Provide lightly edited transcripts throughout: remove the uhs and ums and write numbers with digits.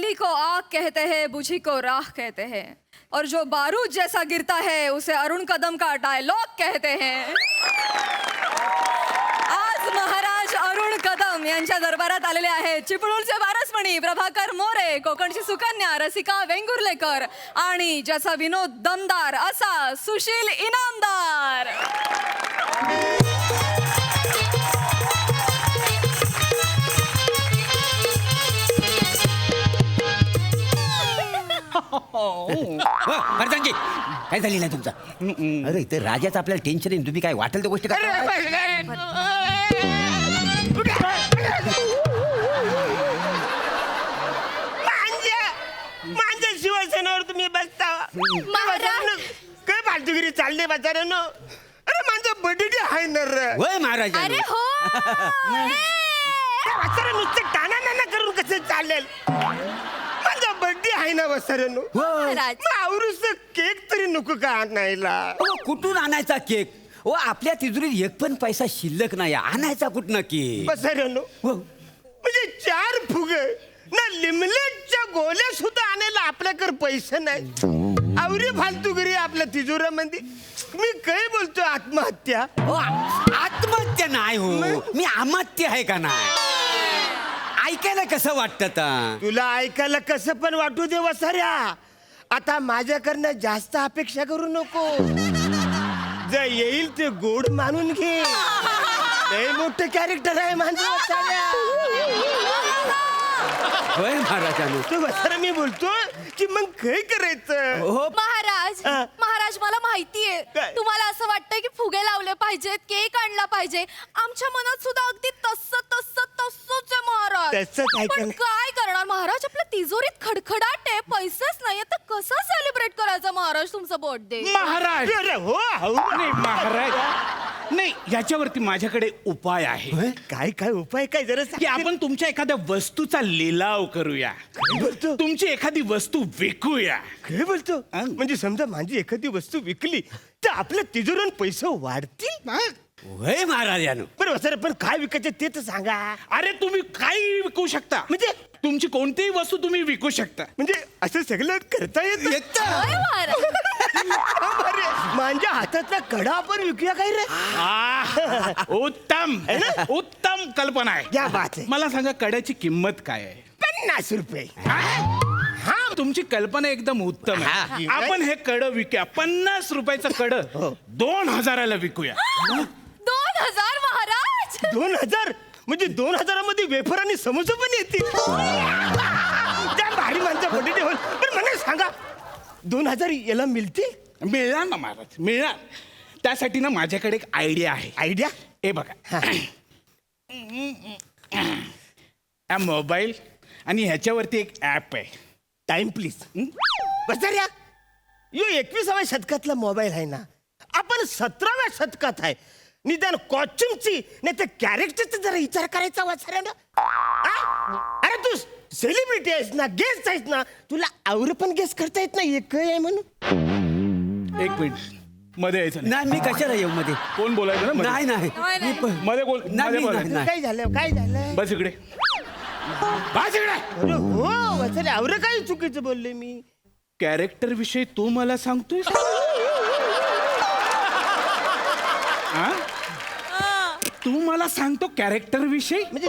अंधेरी को आग कहते हैं, बुझी को राख कहते हैं, और जो बारूद जैसा गिरता है उसे अरुण कदम का डायलॉग कहते हैं। आज महाराज अरुण कदम यांच्या दरबारात आलेले आहेत चिपळूणचे वारसमणी प्रभाकर मोरे, कोकणची सुकन्या रसिका वेंगुर्लेकर आणि ज्याचा विनोद दमदार असा सुशील इनामदार। फरसाणजी काय झाली नाही तुमचा? अरे इथे राजाचं आपल्याला टेन्शन आहे, तुम्ही काय वाटेल त्या गोष्टी माझ्या शिवसेनेवर तुम्ही बसता काय फालतूगिरी चालली बाजारानं? अरे माझं बडीडी आहे ना रे. होय महाराज. अरे हो वाचारा नुसतं टाना नाना करून कसं चालेल? माझा बर्थडे आहे ना वसाऱ्यानो. आवरूस केक तरी नको का आणायला? कुठून आणायचा केक? ओ आपल्या तिजोरीत एक पण पैसा शिल्लक नाही, आणायचा कुठनं केक? वसाऱ्यानो म्हणजे 4 फुगे ना लिमलेटच्या गोल्या सुद्धा आणायला आपल्याकडे पैसे नाही. आवरी फालतूगिरी आपल्या तिजोऱ्यामध्ये. मी काय बोलतो आत्महत्या? आत्महत्या नाही हो, मी अमात्य आहे का नाही? ऐकायला कसं वाटतं? तुला ऐकायला कसं पण वाटू दे वसाऱ्या. आता माझ्याकडनं जास्त अपेक्षा करू नको. जे येईल ते गोड मानून घे. लय मोठं कॅरेक्टर आहे माझं वसाऱ्या. होय महाराजांनो. तू वसाऱ्या मी बोलतो की मग काय करायचं? महाराज, महाराज मला माहितीये काय? तुम्हाला असं वाटतंय की फुगे लावले पाहिजेत, केक आणला पाहिजे. आमच्या मनात सुद्धा अगदी तसंच आहे महाराज. तसंच आहे पण का? काय करणार महाराज, आपल्या तिजोरीत खडखडाट आहे, पैसेच नाही. आता कसं सेलिब्रेट करायचं महाराज तुमचा बर्थडे? महाराज अरे हो नाही महाराज नाही, याच्यावरती माझ्याकडे उपाय आहे. काय काय उपाय काय जरा की आपण तुमच्या एखाद्या वस्तूचा लिलाव करूया. बोलतो तुमची एखादी वस्तू विकूया. काय बोलतो? म्हणजे समजा माझी एखादी वस्तू विकली तर आपल्या तिजोरीवर पैसे वाढतील. होय महाराजांनो. बरं वसाऱ्या पण काय विकायचं ते तर सांगा. अरे तुम्ही काही विकू शकता, म्हणजे तुमची कोणतीही वस्तू तुम्ही विकू शकता. म्हणजे असं सगळं करता येत. होय महाराज. माझ्या हातातला कडा आपण विकूया काय रे? उत्तम उत्तम कल्पना आहे. क्या बात आहे. मला सांगा कड्याची किंमत काय आहे? 50 रुपये. हा तुमची कल्पना एकदम उत्तम आहे. आपण हे कड विकूया. 50 रुपयाचं कड 2000ला विकूया. 2000 महाराज. 2000 म्हणजे 2000 मध्ये वेफर आणि समोसा पण येतील. त्या भारी माणसा बर्थडे होईल. पण मला सांगा 2000 याला मिळतील? मिळणार ना महाराज, मिळणार. त्यासाठी ना माझ्याकडे एक आयडिया आहे. आयडिया? हे बघा, हा मोबाईल आणि ह्याच्यावरती एक ऍप आहे. Time please. बसाऱ्या यो 21व्या शतकातला मोबाईल आहे ना. आपण 17व्या शतकात आहे. निदान कॉस्ट्युमची नाही तर कॅरेक्टरचा जरा विचार करायचा वाचाऱ्या ना. अरे तू सेलिब्रिटी आहेस ना, गेस्ट आहेस ना, तुला आवर पण गेस्ट करता येत नाही एक आहे म्हणून. एक मिनिट मध्ये यायचं नाही. नाही मी कशाला येऊ मध्ये? कोण बोलायचं ना मध्ये? नाही नाही नाही. मध्ये बोल, मध्ये बोलायचं. नाही. काय झालं काय झालं? बस इकडे, बस इकडे. अरे हो वाचाऱ्या आवर काही चुकीचं बोलले मी. कॅरेक्टर विषयी तू मला सांगतोय? तू मला सांगतो कॅरेक्टर विषयी? म्हणजे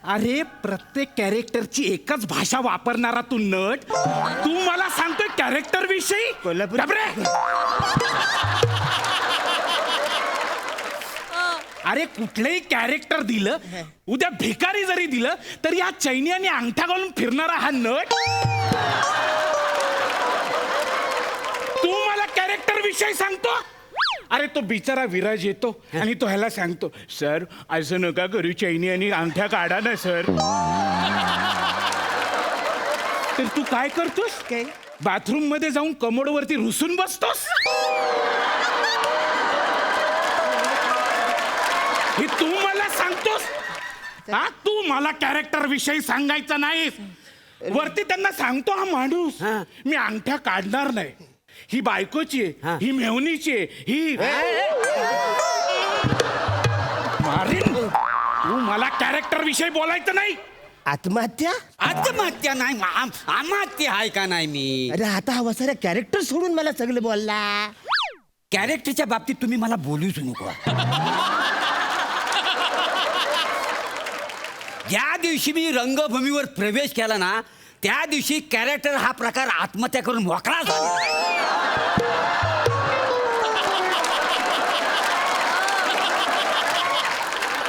अरे प्रत्येक कॅरेक्टरची एकच भाषा वापरणारा तू नट, तू मला सांगतोय कॅरेक्टर विषयी? कोल्हापूर. अरे कुठलंही कॅरेक्टर दिलं, उद्या भिकारी जरी दिलं तरी या चैनी आणि अंगठा घालून फिरणारा हा नट, तू मला कॅरेक्टर विषयी सांगतो? अरे तो बिचारा विराज येतो आणि तो ह्याला सांगतो, सर असं नका करू, चैनी आणि अंगठ्या काढा ना सर. तर तू काय करतोस? काय? बाथरूम मध्ये जाऊन कमोड वरती रुसून बसतोस. हे तू मला सांगतोस? हा तू मला कॅरेक्टर विषयी सांगायचं नाहीस. वरती त्यांना सांगतो हा माणूस, मी अंगठ्या काढणार नाही, ही बायकोची आहे, ही मेवणीची आहे, ही मारीन. तू मला कॅरेक्टर विषयी बोलायचं नाही. आत्महत्या? आत्महत्या नाही आत्महत्या आहे का नाही मी. अरे आता हा वसाऱ्या कॅरेक्टर सोडून मला सगळं बोलला. कॅरेक्टरच्या बाबतीत तुम्ही मला बोलूच नको. ज्या दिवशी मी रंगभूमीवर प्रवेश केला ना त्या दिवशी कॅरेक्टर हा प्रकार आत्महत्या करून मोकळा झाला.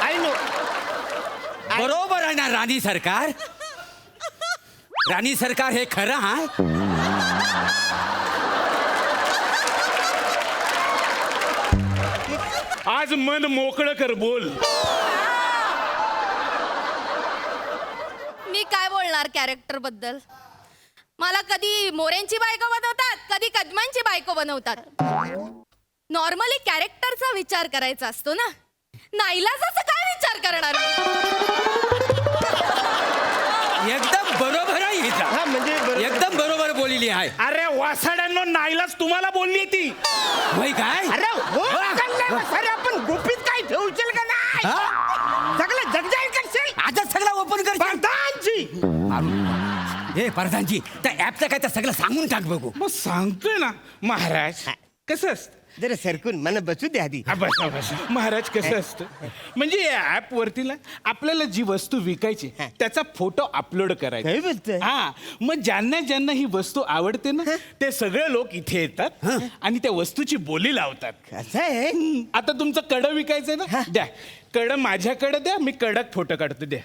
I know. बरोबर आहे ना राणी सरकार. राणी सरकार हे खरं आहे. आज मन मोकळं कर, बोल. मी काय बोलणार कॅरेक्टर बद्दल. मला कधी मोऱ्यांची बायको बनवतात, कधी कदमांची बायको बनवतात. नॉर्मली कॅरेक्टरचा विचार करायचा असतो ना, नाईलाजाचा काय विचार करणार. एकदम बरोबर आहे हिचा. हा म्हणजे बरोबर. एकदम बरोबर बोलली आहे. अरे वासाड्यांनो, नाईलाज तुम्हाला बोलली ती. होय काय. अरे हो चाललंय वसाऱ्या, आपण गुपित काय ठेवशील का नाही? सगळं जगजाहीर करशील. आता सगळं ओपन कर. प्रधानजी. हे प्रधानजी त्या ऍपचं काय तर सगळं सांगून टाक बघू. मग सांगतोय ना महाराज. कसं असतं जरा सरकून मला बसू दे आधी. बसा बसा. महाराज कसं असतं म्हणजे या ऍप वरती ना आपल्याला जी वस्तू विकायची त्याचा फोटो अपलोड करायचा. काय बोलतोय? हा, मग ज्यांना ज्यांना ही वस्तू आवडते ना ते सगळे लोक इथे येतात आणि त्या वस्तूची बोली लावतात. असं आहे. आता तुमचं कडं विकायचंय ना, द्या कडं माझ्याकडे द्या, मी कडक फोटो काढतो, द्या.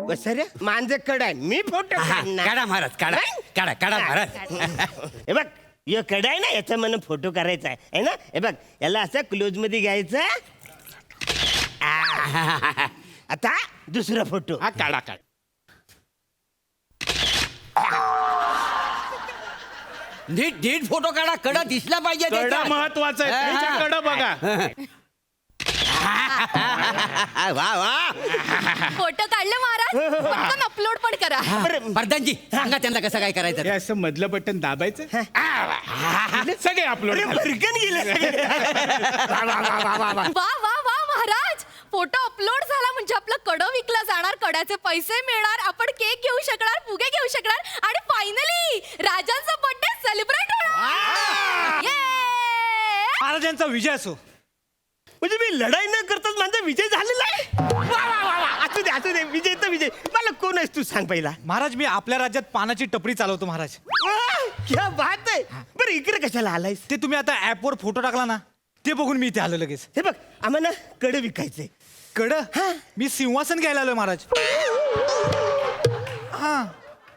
वसाऱ्या माझं कड आहे, मी फोटो हा, काढणार. काढा महाराज काढा नाही? काढा काढा महाराज. हे बघ यो कडा आहे ना, याचा मला फोटो करायचा आहे ना. हे बघ याला असं क्लोज मध्ये घ्यायचं. आता दुसरा फोटो. हा काढा काढ. नीट नीट फोटो काढा. कडा दिसला पाहिजे कडा त्याच्यात. महत्वाचा आहे, त्यांच्या कडं बघा. वा वा. फोटो काढले महाराज, पटकन अपलोड पण करा. प्रधानजी सांगा त्यांना कसं काय करायचं. हे असं मधलं बटन दाबायचं, सगळे अपलोड. भरकन गेले. वा वा वा महाराज, फोटो अपलोड झाला म्हणजे आपलं कडं विकलं जाणार, कड्याचे पैसे मिळणार, आपण केक घेऊ शकणार, फुगे घेऊ शकणार आणि फायनली राजांचा बर्थडे सेलिब्रेट होणार. Yay! महाराजांचा विजय असो. म्हणजे मी लढाई न करताच माझा विजय झालेला आहे. वा वा वा वा. असू दे विजय तर विजय. मला कोण आहेस तू सांग पहिला. महाराज मी आपल्या राज्यात पानाची टपरी चालवतो महाराज. वाह, क्या बात आहे. बरं इकडे कशाला आलायस? ते तुम्ही आता ऍपवर फोटो टाकला ना ते बघून मी इथे आलो लगेच. हे बघ आम्हाला कड विकायचंय. कड मी सिंहासन घ्यायला आलोय महाराज. हा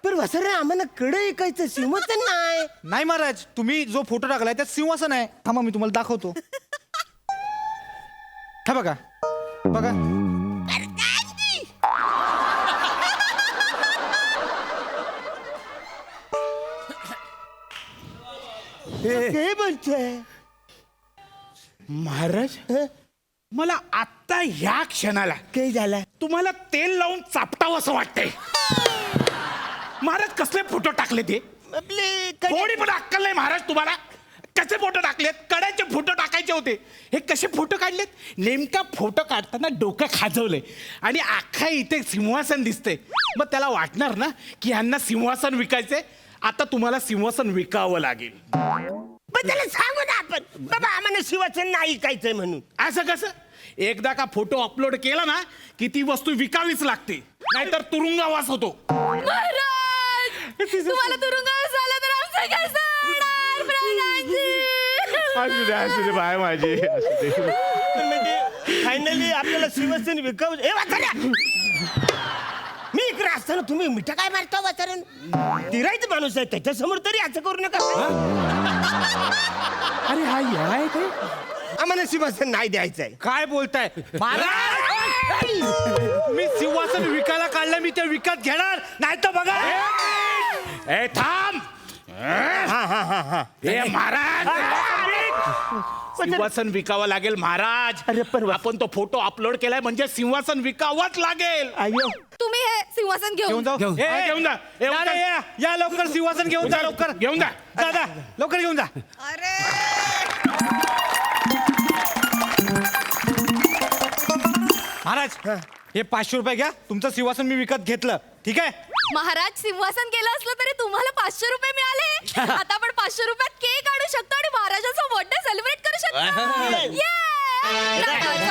पण वसरे आम्हाला कड विकायचं, सिंहासन नाही. नाही महाराज, तुम्ही जो फोटो टाकलाय त्यात सिंहासन आहे. थांबा मी तुम्हाला दाखवतो. हा बघा बघा. हे बोलतोय महाराज, मला आत्ता ह्या क्षणाला काय झालं? तुम्हाला तेल लावून चापटावं असं वाटतंय. महाराज कसले फोटो टाकले ते? आपले थोडी पण अक्कल नाही महाराज तुम्हाला. कसे फोटो टाकलेत? कड्याचे फोटो टाकायचे होते. हे कसे फोटो काढलेत? नेमका फोटो काढताना डोकं खाजवलंय आणि अख्खा इथे सिंहासन दिसतंय. मग त्याला वाटणार ना की यांना सिंहासन विकायचंय. आता तुम्हाला सिंहासन विकावं लागेल. पण त्याला सांगू ना आपण, बाबा आम्हाला शिवाचं नाही ऐकायचंय म्हणून. असं कसं? एकदा का फोटो अपलोड केला ना की ती वस्तू विकावीच लागते, नाहीतर तुरुंगवास होतो. महाराज, तुम्हाला तुरुंगात झालं तर आमचं कसं होणार प्रधानजी? असू दे बाय माझी. पण म्हणजे फायनली आपल्याला शिवसेन विकाव. ए वाचाऱ्या, मी इकडे असताना तुम्ही मिठा काय मारता वाचाऱ्यान? तिरायचं माणूस आहे त्याच्यासमोर तरी असं करू नका. अरे हा याय काय? आम्हाला शिवसेन नाही द्यायचंय. काय बोलताय महाराज? मी सिंहासन विकायला काढलं, मी ते विकत घेणार नाही तर बघा. ए थांब. ए महाराज, सिंहासन विकावं लागेल महाराज. अरे पण आपण तो फोटो अपलोड केलाय म्हणजे सिंहासन विकावंच लागेल. अय्यो, तुम्ही हे सिंहासन घेऊन घेऊन जाऊ. घेऊन. ए, हा, घेऊन जा. ए, या रे, या. या लवकर सिंहासन घेऊन जा लवकर. घेऊन जा. जा लवकर घेऊन जा. महाराज हे 500 रुपये घ्या, तुमचं सिंहासन मी विकत घेतलं. ठीक आहे? महाराज सिंहासन केलं असलं तरी तुम्हाला 500 रुपये मिळाले. आता आपण 500 रुपयात केक आणू शकतो आणि महाराजाचा बर्थडे सेलिब्रेट करू शकतो. Yeah!